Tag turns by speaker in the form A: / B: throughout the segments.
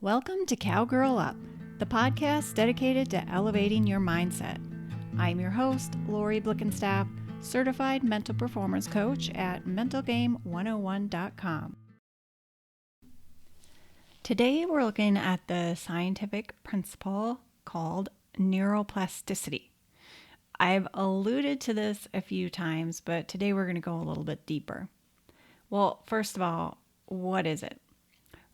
A: Welcome to Cowgirl Up, the podcast dedicated to elevating your mindset. I'm your host, Lori Blickenstaff, certified mental performance coach at mentalgame101.com. Today we're looking at the scientific principle called neuroplasticity. I've alluded to this a few times, but today we're going to go a little bit deeper. Well, first of all, what is it?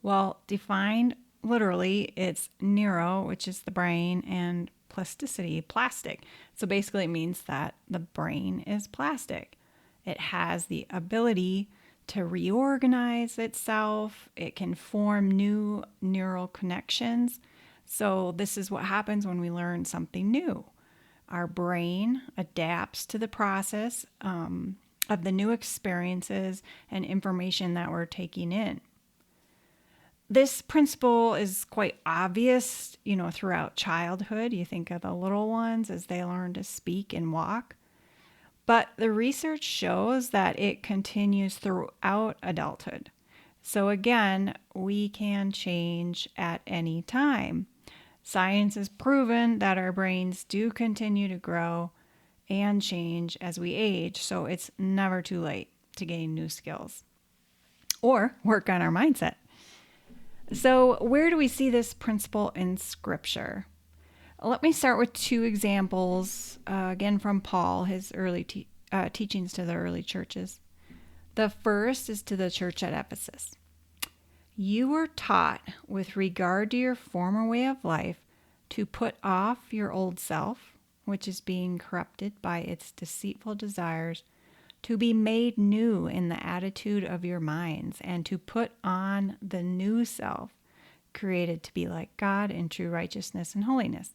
A: Well, defined literally, it's neuro, which is the brain, and plasticity, plastic. So basically it means that the brain is plastic. It has the ability to reorganize itself. It can form new neural connections. So this is what happens when we learn something new. Our brain adapts to the process of the new experiences and information that we're taking in. This principle is quite obvious, throughout childhood. You think of the little ones as they learn to speak and walk. But the research shows that it continues throughout adulthood. So again, we can change at any time. Science has proven that our brains do continue to grow and change as we age. So it's never too late to gain new skills or work on our mindset. So where do we see this principle in Scripture? Let me start with two examples, again from Paul, his early teachings to the early churches. The first is to the church at Ephesus. You were taught with regard to your former way of life to put off your old self, which is being corrupted by its deceitful desires, to be made new in the attitude of your minds, and to put on the new self, created to be like God in true righteousness and holiness.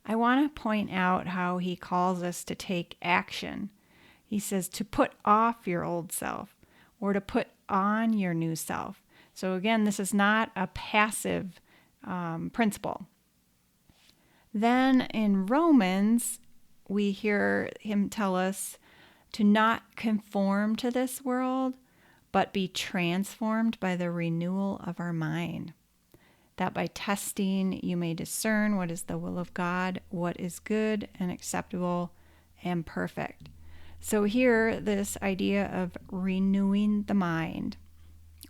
A: I want to point out how he calls us to take action. He says to put off your old self or to put on your new self. So again, this is not a passive principle. Then in Romans, we hear him tell us to not conform to this world, but be transformed by the renewal of our mind. That by testing you may discern what is the will of God, what is good and acceptable and perfect. So here, this idea of renewing the mind.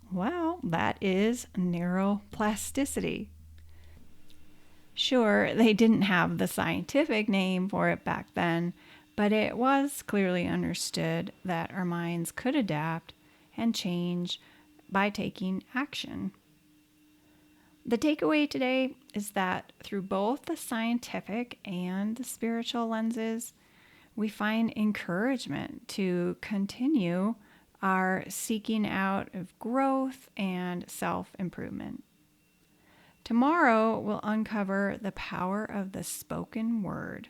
A: Well, that is neuroplasticity. Sure, they didn't have the scientific name for it back then, but it was clearly understood that our minds could adapt and change by taking action. The takeaway today is that through both the scientific and the spiritual lenses, we find encouragement to continue our seeking out of growth and self-improvement. Tomorrow, we'll uncover the power of the spoken word.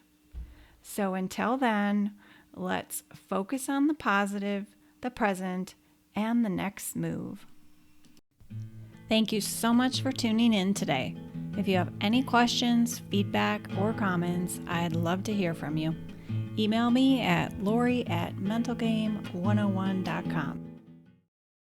A: So until then, let's focus on the positive, the present, and the next move. Thank you so much for tuning in today. If you have any questions, feedback, or comments, I'd love to hear from you. Email me at lori@mentalgame101.com.